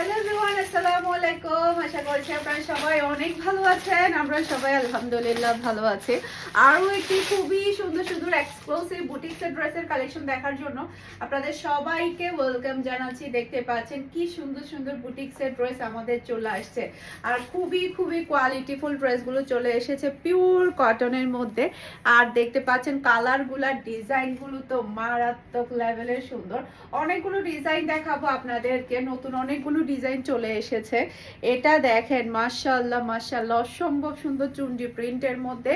Hello everyone, আসসালামু আলাইকুম। আশা করছি আপনারা সবাই অনেক ভালো আছেন। আমরা সবাই আলহামদুলিল্লাহ ভালো আছি। আরও একটি খুবই সুন্দর সুন্দর এক্সক্লুসিভ বুটিক্সের ড্রেসের কালেকশন দেখার জন্য আপনাদের সবাইকে ওয়েলকাম জানাচ্ছি। দেখতে পাচ্ছেন কি সুন্দর সুন্দর বুটিক্সের ড্রেস আমাদের চলে আসছে, আর খুবই খুবই কোয়ালিটিফুল ড্রেসগুলো চলে এসেছে পিওর কটনের মধ্যে। আর দেখতে পাচ্ছেন কালারগুলার ডিজাইনগুলো তো মারাত্মক লেভেলের সুন্দর। অনেকগুলো ডিজাইন দেখাবো আপনাদেরকে, নতুন অনেকগুলো ডিজাইন চলে এসেছে। এটা দেখেন মাশাআল্লাহ মাশাআল্লাহ, অসম্ভব সুন্দর চুন্ডি প্রিন্টের মধ্যে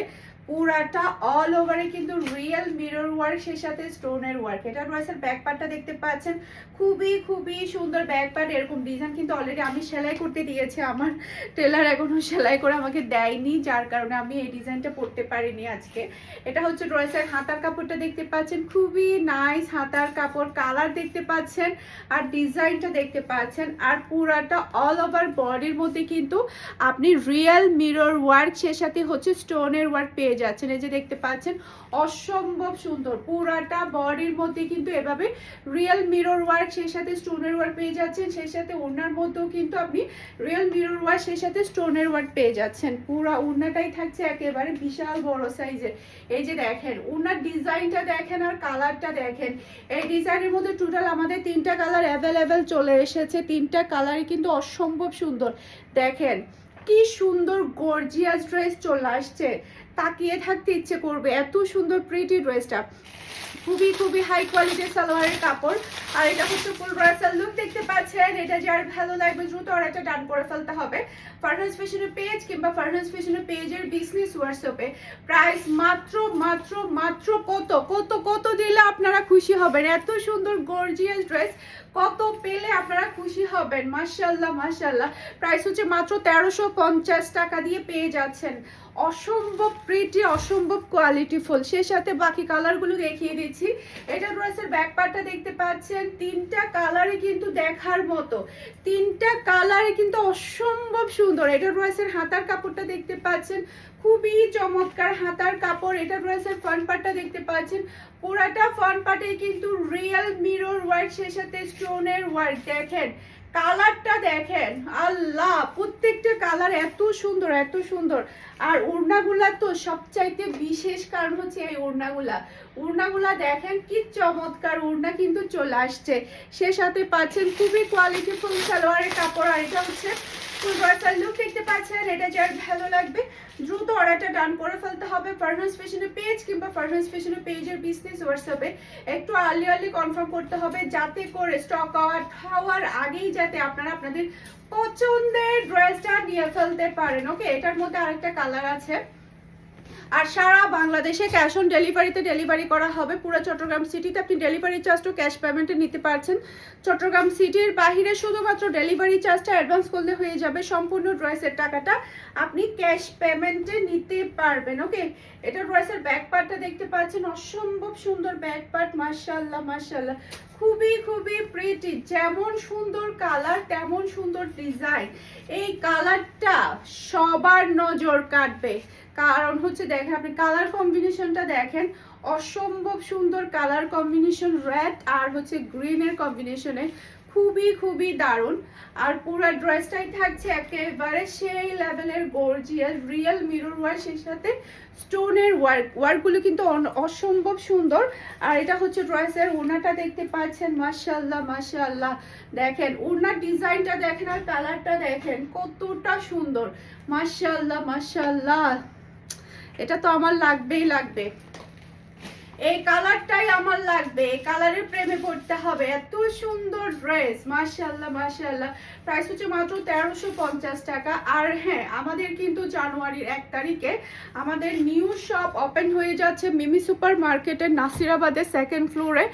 পুরাটা অল ওভারে কিন্তু রিয়েল মিরর ওয়ার্ক, সেই সাথে স্টোনের ওয়ার্ক। এটা রয়েছে ব্যাক পার্টটা দেখতে পাচ্ছেন, খুবই খুবই সুন্দর ব্যাক পার্ট। এরকম ডিজাইন কিন্তু অলরেডি আমি সেলাই করতে দিয়েছি, আমার টেলার এখনো সেলাই করে আমাকে দেয়নি, যার কারণে আমি এই ডিজাইনটা পরতে পারিনি আজকে। এটা হচ্ছে ড্রেসের হাতার কাপড়টা দেখতে পাচ্ছেন, খুবই নাইস হাতার কাপড়, কালার দেখতে পাচ্ছেন আর ডিজাইনটা দেখতে পাচ্ছেন। আর পুরাটা অল ওভার বডির মধ্যে কিন্তু আপনি রিয়েল মিরর ওয়ার্ক, সে সাথে হচ্ছে স্টোনের ওয়ার্ক পেয়ে যাচ্ছেন। এই যে দেখতে পাচ্ছেন অসম্ভব সুন্দর, পুরাটা বডির মধ্যে কিন্তু এভাবে রিয়েল মিরর ওয়ার্ক, সেই সাথে স্টোনের ওয়ার্ক পেয়ে যাচ্ছেন। সেই সাথে ওড়নার মধ্যেও কিন্তু আপনি রিয়েল মিরর ওয়ার্ক, সেই সাথে স্টোনের ওয়ার্ক পেয়ে যাচ্ছেন। পুরা ওড়নাটাই থাকছে একেবারে বিশাল বড় সাইজের। এই যে দেখেন ওড়নার ডিজাইনটা দেখেন আর কালারটা দেখেন। এই ডিজাইনের মধ্যে টোটাল আমাদের 3টা কালার অ্যাভেলেবেল চলে এসেছে। 3টা কালারই কিন্তু অসম্ভব সুন্দর। দেখেন কি সুন্দর গর্জিয়াস ড্রেস চলে আসছে, তাকিয়ে থাকতে ইচ্ছে করবে, এত সুন্দর প্রিটি ড্রেসটা। খুবই খুবই হাই কোয়ালিটির সালোয়ারের কাপড়। আর এটা হচ্ছে ফুল ড্রেসের লুক দেখতে পাচ্ছেন। এটা যার ভালো লাগবে দ্রুত আর একটা ডান করে ফেলতে হবে ফারহাস ফ্যাশনের পেজ কিংবা ফারহাস ফ্যাশনের পেজের বিজনেস হোয়াটসঅ্যাপে। প্রাইস মাত্র মাত্র মাত্র কত কত কত দিলে আপনারা খুশি হবেন? এত সুন্দর গর্জিয়াস ড্রেস কত পেলে আপনারা খুশি হবেন? মাশাআল্লাহ মাশাআল্লাহ। প্রাইস হচ্ছে মাত্র 1350 টাকা দিয়ে পেয়ে যাচ্ছেন। অসম্ভব প্রিটি, অসম্ভব কোয়ালিটিফুল। সে সাথে বাকি কালারগুলো দেখিয়ে দিচ্ছি। এটা ড্রেসের ব্যাক পার্টটা দেখতে পাচ্ছেন, 3টা কালারই কিন্তু দেখার মতো, 3টা কালারই কিন্তু অসম্ভব সুন্দর। এটা ড্রেসের হাতার কাপড়টা দেখতে পাচ্ছেন, খুবই চমৎকার হাতার কাপড়। এটা ড্রেসের ফ্রন্ট পার্টটা দেখতে পাচ্ছেন, পুরাটা ফ্রন্ট পার্টে কিন্তু রিয়েল মিরর ওয়ার্ক, সেই সাথে স্টোনের ওয়ার্ক। দেখেন কালারটা দেখেন, আল্লাহ প্রত্যেকটা কালার এত সুন্দর এত সুন্দর। আর ওড়নাগুলা তো সবচাইতে বিশেষ, কারণ হচ্ছে এই ওড়নাগুলা দেখেন কি চমৎকার ওড়না কিন্তু চলে আসছে। সে সাথে পাচ্ছেন খুবই কোয়ালিটিফুল সালোয়ারের কাপড়। আর এটা হচ্ছে ফুল ড্রেসের লুক দেখতে পাচ্ছেন। এটা যার ভালো লাগবে দ্রুত অর্ডারটা ডান করে ফেলতে হবে ফারহাস ফ্যাশনের পেজ কিংবা ফারহাস ফ্যাশনের পেজের বিজনেস হোয়াটসঅ্যাপে। একটু আর্লি কনফার্ম করতে হবে, যাতে করে স্টক আউট হওয়ার আগেই যাতে আপনারা আপনাদের পছন্দের ড্রেসটা নিয়ে ফেলতে পারেন। ওকে, এটার মধ্যে আরেকটা কালার আছে। আর সারা বাংলাদেশে ক্যাশ অন ডেলিভারিতে ডেলিভারি করা হবে। পুরো চট্টগ্রাম সিটিতে আপনি ডেলিভারি চার্জটা ক্যাশ পেমেন্টে নিতে পারছেন। চট্টগ্রাম সিটির বাহিরে শুধুমাত্র ডেলিভারি চার্জটা অ্যাডভান্স করলে হয়ে যাবে, সম্পূর্ণ ড্রেসের টাকাটা আপনি ক্যাশ পেমেন্টে নিতে পারবেন। ওকে, এটা ড্রেসের ব্যাক পার্টটা দেখতে পাচ্ছেন, অসম্ভব সুন্দর ব্যাক পার্ট। মাশাআল্লাহ মাশাআল্লাহ, খুবই খুবই প্রিটি। যেমন সুন্দর কালার তেমন সুন্দর ডিজাইন। এই কালারটা সবার নজর কাটবে, কারণ হচ্ছে দেখেন আপনি কালার কম্বিনেশনটা দেখেন, অসম্ভব সুন্দর কালার কম্বিনেশন, রেড আর হচ্ছে গ্রিনের কম্বিনেশনে, খুবই খুবই দারুণ। আর পুরো ড্রেসটাই থাকছে একেবারে সেই লেভেলের গর্জিয়াস রিয়েল মিরর ওয়ার্ক, সেই সাথে স্টোনের ওয়ার্কগুলো কিন্তু অসম্ভব সুন্দর। আর এটা হচ্ছে ড্রেসের ওড়নাটা দেখতে পাচ্ছেন, মাশাআল্লাহ মাশাআল্লাহ। দেখেন ওড়নার ডিজাইনটা দেখেন আর কালারটা দেখেন কতটা সুন্দর। মাশাআল্লাহ মাশাআল্লাহ, এটা তো আমার লাগবেই লাগবে, এই কালারটাই আমার লাগবে, এই কালারের প্রেমে পড়তে হবে। এত সুন্দর ড্রেস, মাশাআল্লাহ মাশাআল্লাহ। প্রাইস হচ্ছে মাত্র 1350 টাকা। আর হ্যাঁ, আমাদের কিন্তু জানুয়ারির 1 তারিখে আমাদের নিউ শপ ওপেন হয়ে যাচ্ছে মিমি সুপার মার্কেটের নাসিরাবাদের 2nd ফ্লোরে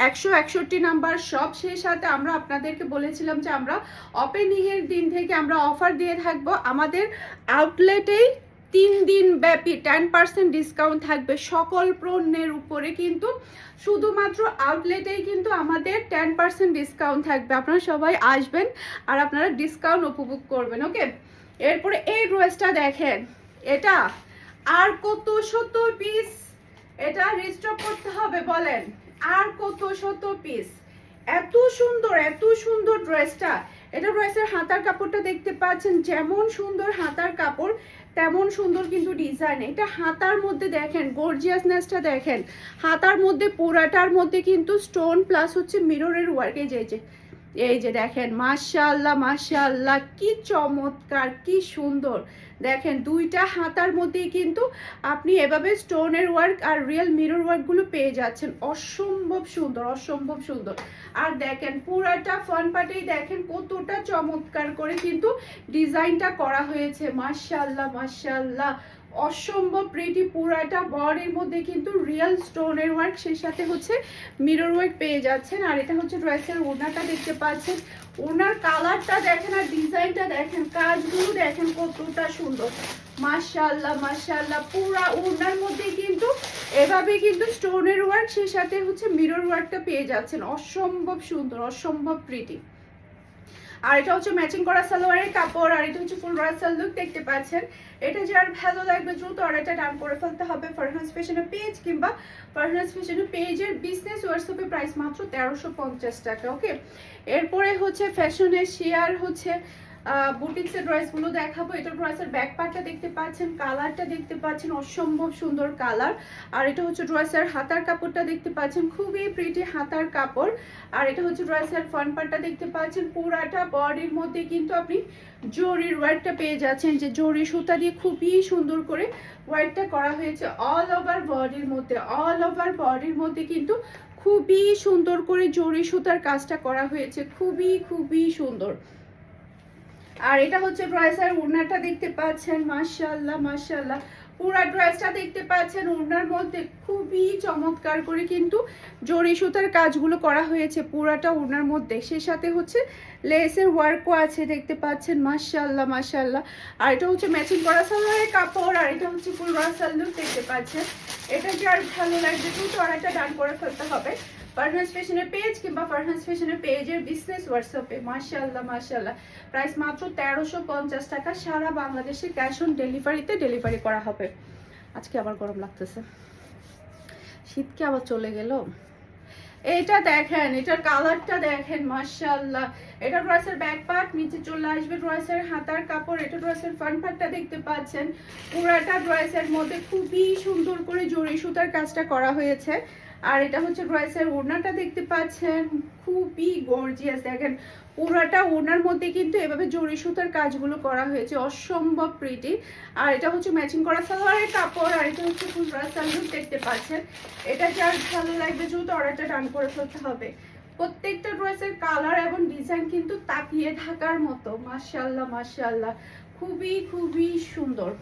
161 নাম্বার শপ। সেই সাথে আমরা আপনাদেরকে বলেছিলাম যে আমরা ওপেনিংয়ের দিন থেকে আমরা অফার দিয়ে থাকবো। আমাদের আউটলেটেই 3 দিন ব্যাপী 10% ডিসকাউন্ট থাকবে সকল পণ্যের উপরে, কিন্তু শুধুমাত্র আউটলেটেই কিন্তু আমাদের 10% ডিসকাউন্ট থাকবে। আপনারা সবাই আসবেন আর আপনারা ডিসকাউন্ট উপভোগ করবেন। ওকে, এরপরে এই ড্রেসটা দেখেন, এটা আর কত শত পিস এটা রিস্টক করতে হবে বলেন, আর কত শত পিস। এত সুন্দর ড্রেসটা। এটা ড্রেসের হাতার কাপড়টা দেখতে পাচ্ছেন, যেমন সুন্দর হাতার কাপড় তেমন সুন্দর কিন্তু ডিজাইন। এটা হাতার মধ্যে দেখেন গর্জিয়াসনেসটা দেখেন, হাতার মধ্যে পুরাটার মধ্যে কিন্তু স্টোন প্লাস হচ্ছে মিররের ওয়ার্ক। এই যে দেখেন, মাশাআল্লাহ মাশাআল্লাহ, কি চমৎকার, কি সুন্দর। দেখেন দুইটা হাতার মধ্যেই কিন্তু আপনি এভাবে স্টোনের ওয়ার্ক আর রিয়েল মিরর ওয়ার্কগুলো পেয়ে যাচ্ছেন। অসম্ভব সুন্দর, অসম্ভব সুন্দর। আর দেখেন পুরাটা ফ্রন্ট পার্টেই দেখেন কতটা চমৎকার করে কিন্তু ডিজাইনটা করা হয়েছে। মাশাআল্লাহ মাশাআল্লাহ, অসম্ভব প্রিটি। পুরাটা বডির মধ্যে কিন্তু রিয়েল স্টোনের ওয়ার্ক, সেই সাথে হচ্ছে মিরর ওয়ার্ক পেয়ে যাচ্ছেন। আর এটা হচ্ছে ড্রেসের ওড়নাটা দেখতে পাচ্ছেন, ওড়নার কালারটা দেখেন আর ডিজাইনটা দেখেন, কাজগুলো দেখেন কতটা সুন্দর। মাশাআল্লাহ মাশাআল্লাহ, পুরা ওড়নার মধ্যে কিন্তু এভাবে কিন্তু স্টোনের ওয়ার্ক, সেই সাথে হচ্ছে মিরর ওয়ার্কটা পেয়ে যাচ্ছেন। অসম্ভব সুন্দর, অসম্ভব প্রিটি। আর এটা হচ্ছে ম্যাচিং করা সালোয়ারের কাপড়, আর এটা হচ্ছে ফুল রাসাল লুক দেখতে পাচ্ছেন। এটা যার ভালো লাগবে দ্রুত অর্ডারটা ডান করে ফেলতে হবে ফারহানাস ফ্যাশনের পেজ কিংবা ফারহানাস ফ্যাশনের পেজের বিজনেস হোয়াটসঅ্যাপে, প্রাইস মাত্র 1350 টাকা। ওকে, এরপরে হচ্ছে ফ্যাশনের শেয়ার হচ্ছে বুটিক্সের ড্রেসগুলো দেখাবো। এটা ড্রেসের ব্যাক পার্টটা দেখতে পাচ্ছেন, কালারটা দেখতে পাচ্ছেন অসম্ভব সুন্দর কালার। আর এটা হচ্ছে ড্রেসের হাতার কাপড়টা দেখতে পাচ্ছেন, খুবই প্রিটি হাতার কাপড়। আর এটা হচ্ছে ড্রেসের ফ্রন্ট পার্টটা দেখতে পাচ্ছেন, পুরাটা বডির মধ্যে কিন্তু আপনি জরির ওয়ার্কটা পেয়ে যাচ্ছেন, যে জরি সুতা দিয়ে খুবই সুন্দর করে ওয়ার্কটা করা হয়েছে অল ওভার বডির মধ্যে। অল ওভার বডির মধ্যে কিন্তু খুবই সুন্দর করে জরি সুতার কাজটা করা হয়েছে, খুবই খুবই সুন্দর। আর এটা হচ্ছে ড্রেসের ওড়নাটা দেখতে পাচ্ছেন, মাশাআল্লাহ মাশাআল্লাহ, পুরা ড্রেসটা দেখতে পাচ্ছেন। ওড়নার মধ্যে খুবই চমৎকার করে কিন্তু জরি সুতার কাজগুলো করা হয়েছে পুরাটা ওড়নার মধ্যে, সেই সাথে হচ্ছে লেসের ওয়ার্কও আছে দেখতে পাচ্ছেন। মাশাআল্লাহ মাশাআল্লাহ। আর এটা হচ্ছে ম্যাচিং করা সালোয়ারের কাপড়, আর এটা হচ্ছে ফুল রাসাল লুক দেখতে পাচ্ছেন। এটা যার ভালো লাগবে কিন্তু অর্ডারটা ডান করে ফেলতে হবে ফারহানাস ফ্যাশনের পেজ কিংবা ফারহানাস ফ্যাশনের পেজের বিজনেস হোয়াটসঅ্যাপে। মাশাআল্লাহ মাশাআল্লাহ, প্রাইস মাত্র 1350 টাকা। সারা বাংলাদেশে ক্যাশ অন ডেলিভারিতে ডেলিভারি করা হবে। আজকে আবার গরম লাগতেছে, শীতকে আবার চলে গেল। এটা দেখেন, এটার কালারটা দেখেন, মাশাআল্লাহ। এটা ড্রেসের ব্যাক পার্ট, নিচে চলে আসবে ড্রেসের হাতার কাপড়। এটা ড্রেসের ফ্রন্ট পার্টটা দেখতে পাচ্ছেন, পুরাটা ড্রেসের মধ্যে খুবই সুন্দর করে জরি সুতার কাজটা করা হয়েছে। আর এটা হচ্ছে ড্রেসের ওড়নাটা দেখতে পাচ্ছেন, খুবই গর্জিয়াস। দেখেন পুরাটা ওড়নার মধ্যে কিন্তু এভাবে জরি সুতার কাজগুলো করা হয়েছে, অসম্ভব প্রিটি। আর এটা হচ্ছে ম্যাচিং করা সালোয়ারের কাপড়, আর এটা হচ্ছে ফুল রাসাল লুক দেখতে পাচ্ছেন। এটা যার ভালো লাগবে দ্রুত অর্ডারটা ডান করে ফেলতে হবে। প্রত্যেকটা ড্রেসের কালার এবং ডিজাইন কিন্তু তাকিয়ে থাকার মতো। মাশাআল্লাহ মাশাআল্লাহ, খুবই খুবই সুন্দর।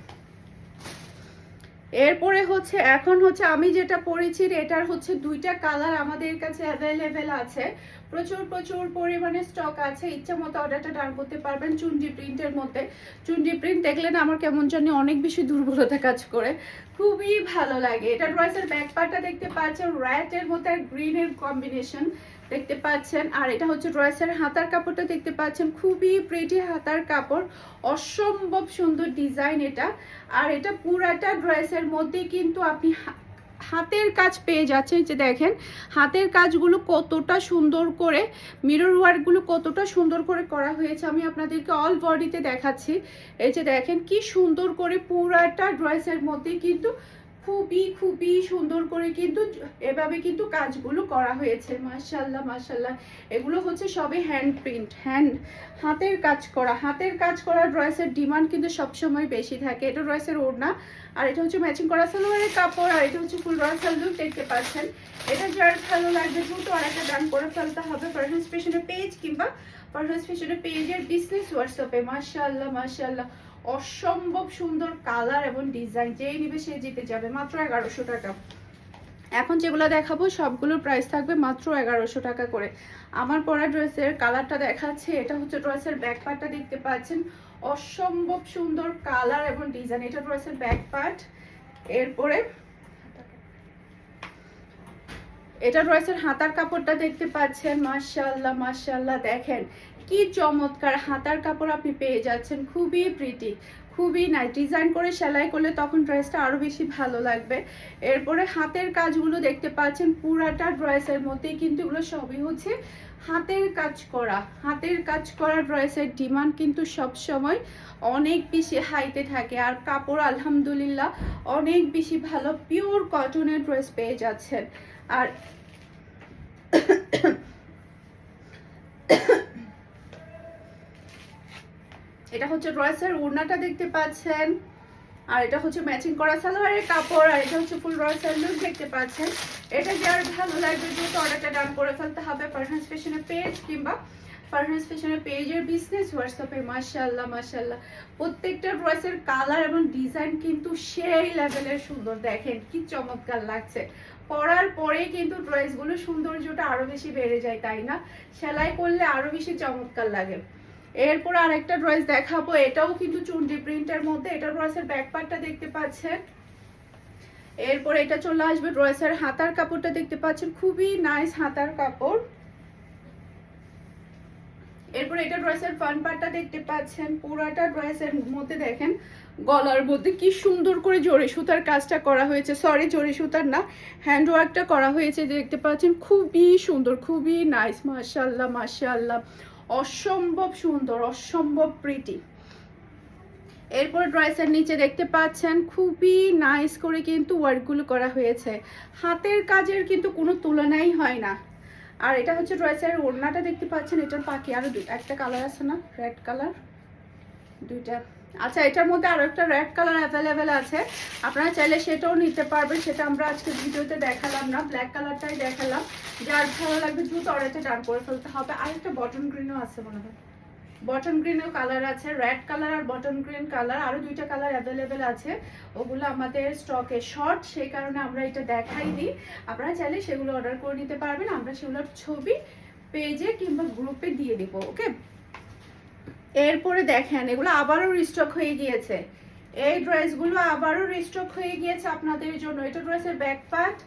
এরপরে হচ্ছে এখন হচ্ছে আমি যেটা পরেছি, এটার হচ্ছে দুইটা কালার আমাদের কাছে অ্যাভেলেবেল আছে, প্রচুর প্রচুর পরিমাণে স্টক আছে। ইচ্ছা মতো অর্ডারটা ডান করতে পারবেন। চুনরি প্রিন্টের মধ্যে, চুনরি প্রিন্ট দেখলে না আমার কেমন জানি অনেক বেশি দুর্বলতা কাজ করে, খুবই ভালো লাগে। এটা ড্রেসের ব্যাক পার্টটা দেখতে পাচ্ছেন, রেডের মধ্যে আর গ্রিনের কম্বিনেশন দেখতে পাচ্ছেন। আর এটা হচ্ছে ড্রেসের হাতার কাপড়টা দেখতে পাচ্ছেন, খুবই প্রিটি হাতার কাপড়, অসম্ভব সুন্দর ডিজাইন এটা। আর এটা পুরাটা ড্রেসের মধ্যে কিন্তু আপনি হাতের কাজ পেয়ে যাচ্ছেন। যে দেখেন হাতের কাজগুলো কতটা সুন্দর করে, মিরর ওয়ার্কগুলো কতটা সুন্দর করে করা হয়েছে, আমি আপনাদেরকে অল বডিতে দেখাচ্ছি। এই যে দেখেন কি সুন্দর করে পুরাটা ড্রেসের মধ্যে কিন্তু খুবই খুবই সুন্দর করে কিন্তু এভাবে কিন্তু কাজগুলো করা হয়েছে। মাশাআল্লাহ মাশাআল্লাহ, এগুলো হচ্ছে সবই হ্যান্ড প্রিন্ট, হাতের কাজ করা। হাতের কাজ করা ড্রেসের ডিমান্ড কিন্তু সবসময় বেশি থাকে। এটা ড্রেসের ওড়না, আর এটা হচ্ছে ম্যাচিং করা সালোয়ারের কাপড়, আর এটা হচ্ছে ফুল রাসাল লুক দেখতে পাচ্ছেন। এটা যার ভালো লাগবে দ্রুত আর একটা ডান করে ফেলতে হবে ফারহানাস ফ্যাশনের পেজ কিংবা ফারহানাস ফ্যাশনের পেজের বিজনেস হোয়াটসঅ্যাপে। মাশাআল্লাহ মাশাআল্লাহ, অসম্ভব সুন্দর কালার এবং ডিজাইন, যেই নিবে সে জিতে যাবে। মাত্র 1100 টাকা। এখন যেগুলো দেখাবো সবগুলোর প্রাইস থাকবে মাত্র 1100 টাকা করে। আমার পরা ড্রেসের কালারটা দেখাচ্ছে, এটা হচ্ছে ড্রেসের ব্যাক পার্টটা দেখতে পাচ্ছেন, অসম্ভব সুন্দর কালার এবং ডিজাইন। এটা ড্রেসের ব্যাক পার্ট। এরপরে এটা ড্রেসের হাতার কাপড়টা দেখতে পাচ্ছেন, মাশাআল্লাহ মাশাআল্লাহ, দেখেন কি চমৎকার হাতার কাপড় আপনি পেয়ে যাচ্ছেন, খুবই প্রিটি, খুবই নাইস। ডিজাইন করে সেলাই করলে তখন ড্রেসটা আরো বেশি ভালো লাগবে। এরপরে হাতের কাজগুলো দেখতে পাচ্ছেন, পুরাটা ড্রেসের মধ্যে কিন্তু এগুলো সবই হচ্ছে হাতের কাজ করা ড্রেসের ডিমান্ড কিন্তু সব সময় অনেক বেশি হাইতে থাকে। আর কাপড় আলহামদুলিল্লাহ অনেক বেশি ভালো, পিওর কটনের ড্রেস পেয়ে যাচ্ছেন। আর এটা হচ্ছে ড্রেসের ওড়নাটা দেখতে পাচ্ছেন, আর এটা হচ্ছে ম্যাচিং করা সালোয়ারের কাপড়, আর এটা হচ্ছে ফুল ড্রেসের লুক দেখতে পাচ্ছেন। এটা যার ভালো লাগবে দ্রুত অর্ডারটা ডান করে ফেলতে হবে ফারহানস ফ্যাশনের পেজ কিংবা ফারহানস ফ্যাশনের পেজের বিজনেস হোয়াটসঅ্যাপে। মাশাআল্লাহ মাশাআল্লাহ, প্রত্যেকটা ড্রেসের কালার এবং ডিজাইন কিন্তু সেই লেভেলের সুন্দর। দেখেন কি চমৎকার লাগছে, পরার পরে কিন্তু ড্রেসগুলো সৌন্দর্যটা আরো বেশি বেড়ে যায়, তাই না? সেলাই করলে আরো বেশি চমৎকার লাগে। এরপর আরেকটা ড্রেস দেখাবো, এটাও কিন্তু চুনরি প্রিন্টের মধ্যে। এটা ড্রেসের ব্যাক পার্টটা দেখতে পাচ্ছেন। এরপর এটা চলে আসবে ড্রেসের হাতার কাপড়টা দেখতে পাচ্ছেন, খুবই নাইস হাতার কাপড়। এরপর এটা ড্রেসের ফ্রন্ট পার্টটা দেখতে পাচ্ছেন। পুরাটা ড্রেসের মধ্যে দেখেন গলার মধ্যে কি সুন্দর করে জরি সুতার কাজটা করা হয়েছে, সরি জরি সুতার না, হ্যান্ড ওয়ার্কটা করা হয়েছে দেখতে পাচ্ছেন, খুবই সুন্দর, খুবই নাইস। মাশাআল্লাহ মাশাআল্লাহ, অসম্ভব সুন্দর, অসম্ভব প্রিটি। এরপর ড্রেসের নিচে দেখতে পাচ্ছেন খুবই নাইস করে কিন্তু ওয়ার্কগুলো করা হয়েছে, হাতের কাজের কিন্তু কোনো তুলনাই হয় না। আর এটা হচ্ছে ড্রেসের ওড়নাটা দেখতে পাচ্ছেন। এটার পাখি আরো একটা কালার আছে না, রেড কালার, দুইটা। আচ্ছা, এটার মধ্যে আরো একটা রেড কালার অ্যাভেলেবেল আছে, আপনারা চাইলে সেটাও নিতে পারবেন। সেটা আমরা আজকে ভিডিওতে দেখালাম না, ব্ল্যাক কালারটাই দেখালাম। যার ভালো লাগবে দ্রুত অর্ডারটা ডান করে ফেলতে হবে। আর একটা বটন গ্রিনও আছে মনে হয়, বটন গ্রিনও কালার আছে, রেড কালার আর বটন গ্রিন কালার, আরো দুইটা কালার অ্যাভেলেবেল আছে। ওগুলো আমাদের স্টকে শর্ট, সেই কারণে আমরা এটা দেখাই দিই। আপনারা চাইলে সেগুলো অর্ডার করে নিতে পারবেন, আমরা সেগুলোর ছবি পেজে কিংবা গ্রুপে দিয়ে দিব। ওকে, এরপরে দেখেন এগুলো আবারও রিস্টক হয়ে গিয়েছে, এই ড্রেসগুলো আবারও রিস্টক হয়ে গিয়েছে আপনাদের জন্য। এটা ড্রেসের ব্যাক পার্ট।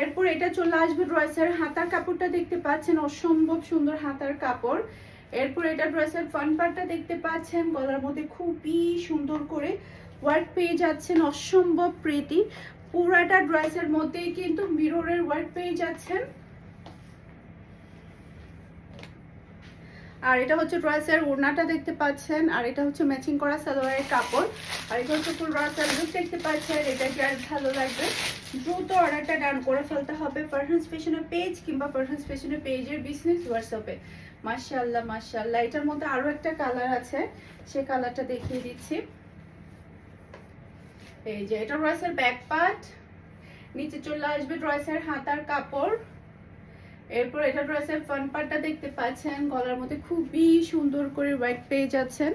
এরপর এটা চলে আসবে ড্রেসের হাতার কাপড়টা দেখতে পাচ্ছেন, অসম্ভব সুন্দর হাতার কাপড়। এরপর এটা ড্রেসের ফ্রন্ট পার্টটা দেখতে পাচ্ছেন, গলার মধ্যে খুবই সুন্দর করে ওয়ার্ক পেয়ে যাচ্ছেন, অসম্ভব প্রিটি। পুরাটা ড্রেসের মধ্যেই কিন্তু মিররের ওয়ার্ক পেয়ে যাচ্ছেন। আর এটা হচ্ছে ড্রেসের ওড়নাটা দেখতে পাচ্ছেন, আর এটা হচ্ছে ম্যাচিং করা সালোয়ারের কাপড়, আর এটা হচ্ছে ফুল ড্রেসের লুক দেখতে পাচ্ছেন। এটা কি আর ভালো লাগবে দ্রুত অর্ডারটা ডান করে ফেলতে হবে ফারহানস ফ্যাশনের পেজ কিংবা ফারহানস ফ্যাশনের পেজের বিজনেস হোয়াটসঅ্যাপে। মাশাআল্লাহ মাশাআল্লাহ, এটার মধ্যে আরো একটা কালার আছে, সে কালারটা দেখিয়ে দিচ্ছি। এই যে এটা ড্রেসের ব্যাক পার্ট, নিচে চলে আসবে ড্রেসের হাতার কাপড়। এরপর এটা ড্রেসের ফ্রন্ট পার্টটা দেখতে পাচ্ছেন, গলার মধ্যে খুবই সুন্দর করে ওয়ার্ক পেয়ে যাচ্ছেন।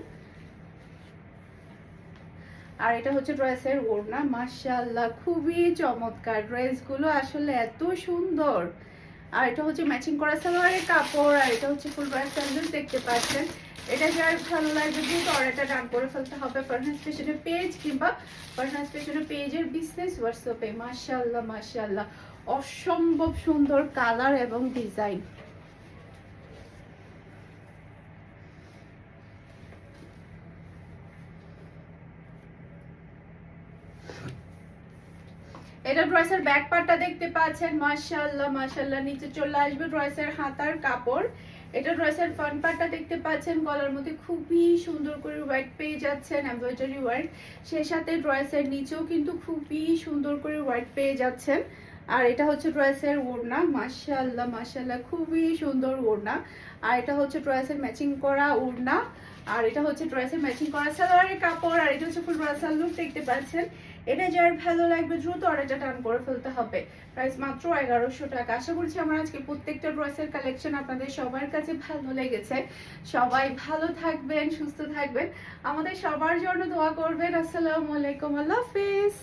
আর এটা হচ্ছে ড্রেসের ওড়না। মাশাআল্লাহ, খুবই চমৎকার, ড্রেসগুলো আসলে এত সুন্দর। আর এটা হচ্ছে ম্যাচিং করা সালোয়ারের কাপড়, আর এটা হচ্ছে ফুল ড্রেসের লুক দেখতে পাচ্ছেন। এটা যার ভালো লাগবে দ্রুত অর্ডারটা ডান করে ফেলতে হবে ফারহানস ফ্যাশনের পেজ কিংবা ফারহানস ফ্যাশনের পেজের বিজনেস হোয়াটসঅ্যাপে। মাশাআল্লাহ মাশাআল্লাহ, অসম্ভব সুন্দর কালার এবং ডিজাইন। এটা ড্রেসের ব্যাক পার্টটা দেখতে পাচ্ছেন। মাশাআল্লাহ মাশাআল্লাহ, নিচে চলে আসবে ড্রেসের হাতার কাপড়। এটা ড্রেসের ফ্রন্ট পার্টটা দেখতে পাচ্ছেন, গলার মধ্যে খুবই সুন্দর করে ওয়ার্ক পেয়ে যাচ্ছেন, এমব্রয়ডারি ওয়ার্ক। সেই সাথে ড্রেসের নিচেও কিন্তু খুবই সুন্দর করে ওয়ার্ক পেয়ে যাচ্ছেন। আর এটা হচ্ছে ড্রেসের ওড়না। মাশাআল্লাহ মাশাআল্লাহ, খুবই সুন্দর ওড়না। আর এটা হচ্ছে ড্রেসের ম্যাচিং করা ওড়না, আর এটা হচ্ছে ড্রেসের ম্যাচিং করা সালোয়ারের কাপড়, আর এটা হচ্ছে ফুল ড্রেসের লুক দেখতে পাচ্ছেন। এটা যার ভালো লাগবে দ্রুত অর্ডারটা টান করে ফেলতে হবে। প্রাইস মাত্র 1100 টাকা। আশা করছি আমার আজকে প্রত্যেকটা ড্রেসের কালেকশন আপনাদের সবার কাছে ভালো লেগেছে। সবাই ভালো থাকবেন, সুস্থ থাকবেন, আমাদের সবার জন্য দোয়া করবেন। আসসালামু আলাইকুম, আল্লাহ হাফেজ।